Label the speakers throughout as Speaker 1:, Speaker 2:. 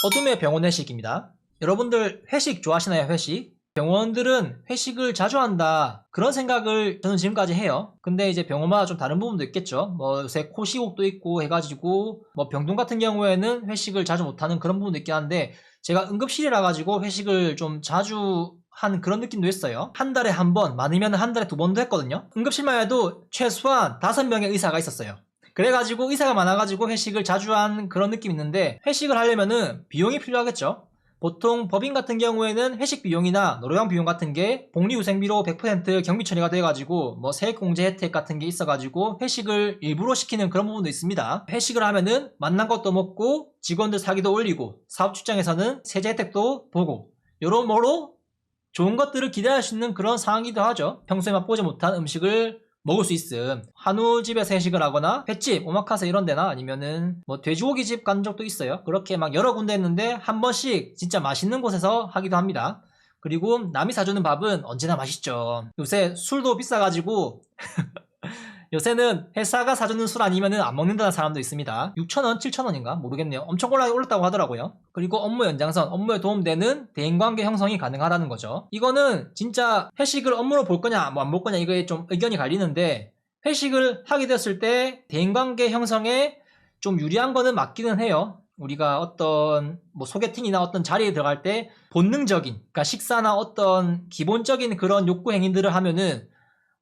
Speaker 1: 어둠의 병원 회식입니다. 여러분들 회식 좋아하시나요? 회식? 병원들은 회식을 자주 한다 그런 생각을 저는 지금까지 해요. 근데 이제 병원마다 좀 다른 부분도 있겠죠. 뭐 요새 코시국도 있고 해가지고 뭐 병동 같은 경우에는 회식을 자주 못하는 그런 부분도 있긴 한데, 제가 응급실이라 가지고 회식을 좀 자주 한 그런 느낌도 있어요. 한 달에 한 번, 많으면 한 달에 두 번도 했거든요. 응급실만 해도 최소한 5명의 의사가 있었어요. 그래가지고 의사가 많아가지고 회식을 자주 한 그런 느낌이 있는데, 회식을 하려면은 비용이 필요하겠죠. 보통 법인 같은 경우에는 회식 비용이나 노래방 비용 같은 게 복리후생비로 100% 경비 처리가 돼가지고 뭐 세액공제 혜택 같은 게 있어가지고 회식을 일부러 시키는 그런 부분도 있습니다. 회식을 하면은 만난 것도 먹고 직원들 사기도 올리고 사업 출장에서는 세제 혜택도 보고 여러모로 좋은 것들을 기대할 수 있는 그런 상황이기도 하죠. 평소에 맛보지 못한 음식을 먹을 수 있음. 한우집에서 회식을 하거나 횟집, 오마카세 이런 데나 아니면은 뭐 돼지고기집 간 적도 있어요. 그렇게 막 여러 군데 했는데 한 번씩 진짜 맛있는 곳에서 하기도 합니다. 그리고 남이 사주는 밥은 언제나 맛있죠. 요새 술도 비싸가지고 요새는 회사가 사주는 술 아니면은 안 먹는다는 사람도 있습니다. 6,000원, 7,000원인가? 모르겠네요. 엄청 올랐다고 하더라고요. 그리고 업무 연장선, 업무에 도움되는 대인관계 형성이 가능하다는 거죠. 이거는 진짜 회식을 업무로 볼 거냐, 뭐 안 볼 거냐, 이거에 좀 의견이 갈리는데, 회식을 하게 됐을 때 대인관계 형성에 좀 유리한 거는 맞기는 해요. 우리가 어떤 뭐 소개팅이나 어떤 자리에 들어갈 때 본능적인, 그러니까 식사나 어떤 기본적인 그런 욕구 행위들을 하면은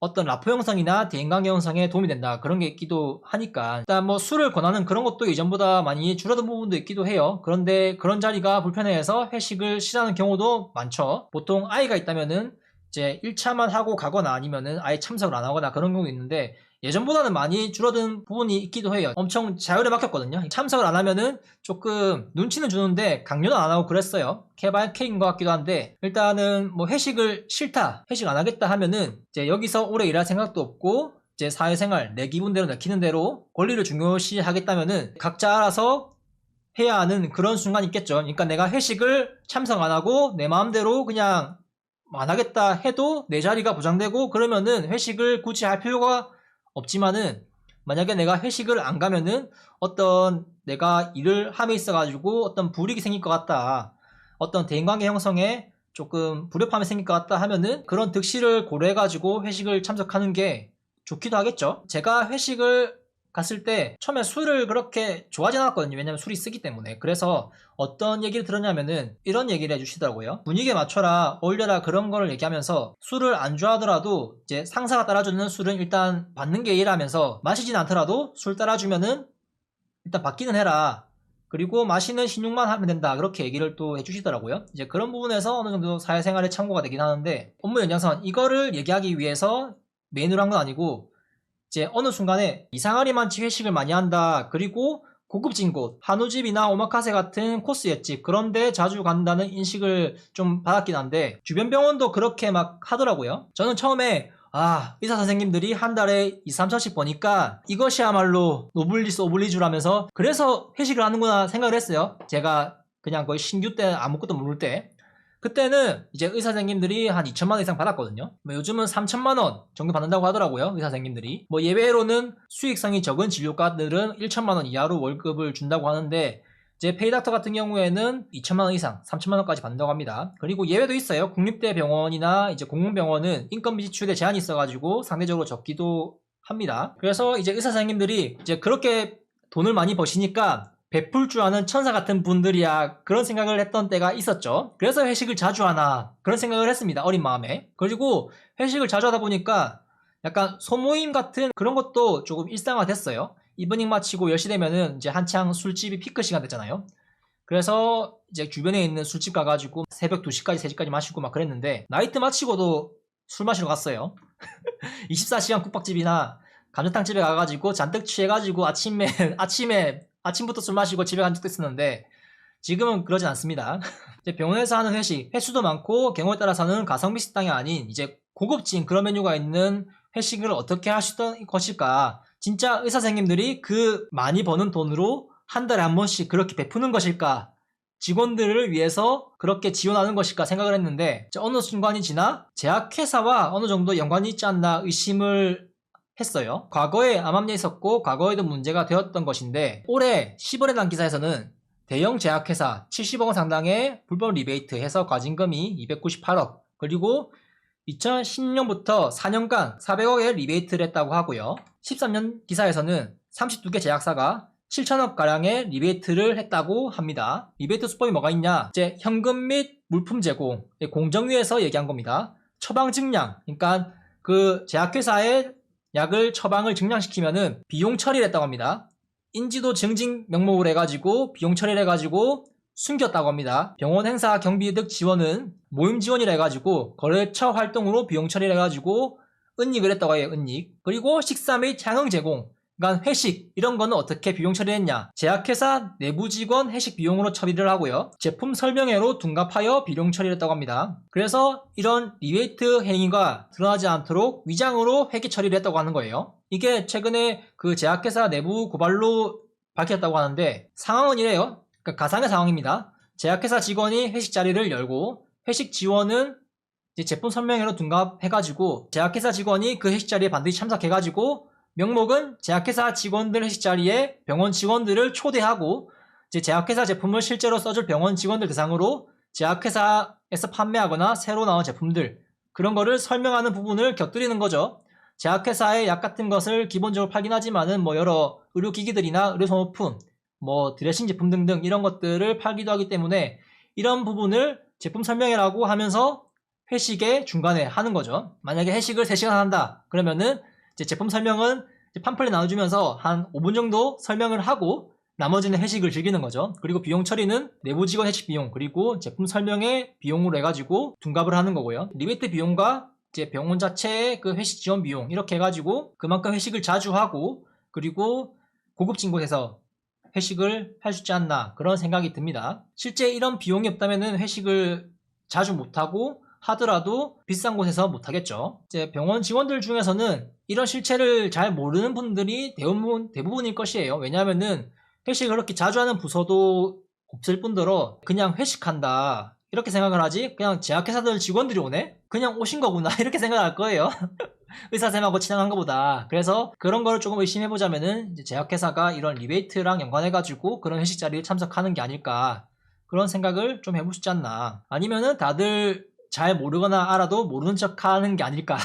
Speaker 1: 어떤 라포 형성이나 대인관계 형성에 도움이 된다, 그런 게 있기도 하니까. 일단 뭐 술을 권하는 그런 것도 이전보다 많이 줄어든 부분도 있기도 해요. 그런데 그런 자리가 불편해서 회식을 싫어하는 경우도 많죠. 보통 아이가 있다면은 이제 1차만 하고 가거나 아니면은 아예 참석을 안 하거나 그런 경우도 있는데, 예전보다는 많이 줄어든 부분이 있기도 해요. 엄청 자율에 맡겼거든요. 참석을 안 하면은 조금 눈치는 주는데 강요는 안 하고 그랬어요. 케바케인 것 같기도 한데, 일단은 뭐 회식을 싫다, 회식 안 하겠다 하면은 이제 여기서 오래 일할 생각도 없고 이제 사회생활 내 기분대로 내키는 대로 권리를 중요시 하겠다면은 각자 알아서 해야 하는 그런 순간이 있겠죠. 그러니까 내가 회식을 참석 안 하고 내 마음대로 그냥 안 하겠다 해도 내 자리가 보장되고 그러면은 회식을 굳이 할 필요가 없지만은, 만약에 내가 회식을 안 가면은 어떤 내가 일을 함에 있어가지고 어떤 불이익이 생길 것 같다, 어떤 대인관계 형성에 조금 불협화음이 생길 것 같다 하면은 그런 득실을 고려해가지고 회식을 참석하는 게 좋기도 하겠죠. 제가 회식을 갔을 때 처음에 술을 그렇게 좋아하지 않았거든요. 왜냐면 술이 쓰기 때문에. 그래서 어떤 얘기를 들었냐면은 이런 얘기를 해주시더라고요. 분위기에 맞춰라, 어울려라, 그런 거를 얘기하면서 술을 안 좋아하더라도 이제 상사가 따라주는 술은 일단 받는 게 예의라면서, 마시진 않더라도 술 따라주면은 일단 받기는 해라. 그리고 마시는 신용만 하면 된다, 그렇게 얘기를 또 해주시더라고요. 이제 그런 부분에서 어느 정도 사회생활에 참고가 되긴 하는데, 업무 연장선 이거를 얘기하기 위해서 메뉴를 한 건 아니고, 이제 어느 순간에 이상하리만치 회식을 많이 한다, 그리고 고급진 곳, 한우집이나 오마카세 같은 코스 횟집 그런데 자주 간다는 인식을 좀 받았긴 한데, 주변 병원도 그렇게 막 하더라고요. 저는 처음에 의사 선생님들이 한 달에 2, 3천씩 버니까 이것이야말로 노블리스 오블리주라면서 그래서 회식을 하는구나 생각을 했어요. 제가 그냥 거의 신규 때 아무것도 모를 때. 그때는 이제 의사 선생님들이 한 2천만 원 이상 받았거든요. 뭐 요즘은 3천만 원 정도 받는다고 하더라고요, 의사 선생님들이. 뭐 예외로는 수익성이 적은 진료과들은 1천만 원 이하로 월급을 준다고 하는데, 이제 페이닥터 같은 경우에는 2천만 원 이상, 3천만 원까지 받는다고 합니다. 그리고 예외도 있어요. 국립대 병원이나 이제 공공병원은 인건비 지출에 제한이 있어가지고 상대적으로 적기도 합니다. 그래서 이제 의사 선생님들이 이제 그렇게 돈을 많이 버시니까 베풀 줄 아는 천사 같은 분들이야, 그런 생각을 했던 때가 있었죠. 그래서 회식을 자주 하나, 그런 생각을 했습니다, 어린 마음에. 그리고 회식을 자주 하다 보니까 약간 소모임 같은 그런 것도 조금 일상화 됐어요. 이브닝 마치고 10시 되면은 이제 한창 술집이 피크 시간 됐잖아요. 그래서 이제 주변에 있는 술집 가가지고 새벽 2시까지 3시까지 마시고 막 그랬는데, 나이트 마치고도 술 마시러 갔어요. 24시간 국밥집이나 감자탕집에 가가지고 잔뜩 취해가지고 아침부터 술 마시고 집에 간 적도 있었는데, 지금은 그러진 않습니다. 이제 병원에서 하는 회식, 횟수도 많고 경우에 따라서는 가성비 식당이 아닌 이제 고급진 그런 메뉴가 있는 회식을 어떻게 할 수 있던 것일까? 진짜 의사 선생님들이 그 많이 버는 돈으로 한 달에 한 번씩 그렇게 베푸는 것일까? 직원들을 위해서 그렇게 지원하는 것일까 생각을 했는데, 어느 순간이 지나 제약회사와 어느 정도 연관이 있지 않나 의심을 했어요. 과거에 암암리에 있었고 과거에도 문제가 되었던 것인데, 올해 시벌에 난 기사에서는 대형 제약회사 70억 원 상당의 불법 리베이트 해서 과징금이 298억, 그리고 2010년부터 4년간 400억의 리베이트를 했다고 하고요. 13년 기사에서는 32개 제약사가 7천억가량의 리베이트를 했다고 합니다. 리베이트 수법이 뭐가 있냐? 이제 현금 및 물품 제공, 공정위에서 얘기한 겁니다. 처방 증량, 그러니까 그 제약회사의 약을 처방을 증량시키면은 비용 처리를 했다고 합니다. 인지도 증진 명목으로 해가지고 비용 처리를 해가지고 숨겼다고 합니다. 병원 행사 경비이득 지원은 모임 지원이라 해가지고 거래처 활동으로 비용 처리를 해가지고 은닉을 했다고 해요. 은닉. 그리고 식사 및 향응 제공, 그러니까 회식 이런 거는 어떻게 비용 처리했냐? 제약회사 내부 직원 회식 비용으로 처리를 하고요. 제품 설명회로 둔갑하여 비용 처리를 했다고 합니다. 그래서 이런 리베이트 행위가 드러나지 않도록 위장으로 회계 처리를 했다고 하는 거예요. 이게 최근에 그 제약회사 내부 고발로 밝혔다고 하는데 상황은 이래요. 그러니까 가상의 상황입니다. 제약회사 직원이 회식 자리를 열고 회식 지원은 이제 제품 설명회로 둔갑해가지고 제약회사 직원이 그 회식 자리에 반드시 참석해가지고 명목은 제약회사 직원들 회식 자리에 병원 직원들을 초대하고 이제 제약회사 제품을 실제로 써줄 병원 직원들 대상으로 제약회사에서 판매하거나 새로 나온 제품들 그런 거를 설명하는 부분을 곁들이는 거죠. 제약회사의 약 같은 것을 기본적으로 팔긴 하지만은 뭐 여러 의료기기들이나 의료소모품, 뭐 드레싱 제품 등등 이런 것들을 팔기도 하기 때문에 이런 부분을 제품 설명회라고 하면서 회식의 중간에 하는 거죠. 만약에 회식을 3시간 한다 그러면은 이제 제품 설명은 팜플렛 나눠주면서 한 5분 정도 설명을 하고 나머지는 회식을 즐기는 거죠. 그리고 비용 처리는 내부 직원 회식 비용 그리고 제품 설명의 비용으로 해가지고 둔갑을 하는 거고요. 리베이트 비용과 이제 병원 자체의 그 회식 지원 비용 이렇게 해가지고 그만큼 회식을 자주 하고 그리고 고급진 곳에서 회식을 할 수 있지 않나 그런 생각이 듭니다. 실제 이런 비용이 없다면은 회식을 자주 못하고 하더라도 비싼 곳에서 못하겠죠. 이제 병원 직원들 중에서는 이런 실체를 잘 모르는 분들이 대부분일 것이에요. 왜냐하면은 회식을 그렇게 자주 하는 부서도 없을 뿐더러 그냥 회식한다 이렇게 생각을 하지 그냥 제약회사들 직원들이 오네? 그냥 오신 거구나 이렇게 생각할 거예요. 의사쌤하고 친한 것보다. 그래서 그런 거를 조금 의심해보자면은 이제 제약회사가 이런 리베이트랑 연관해가지고 그런 회식 자리에 참석하는 게 아닐까 그런 생각을 좀 해볼 수 있지 않나. 아니면은 다들 잘 모르거나 알아도 모르는 척 하는 게 아닐까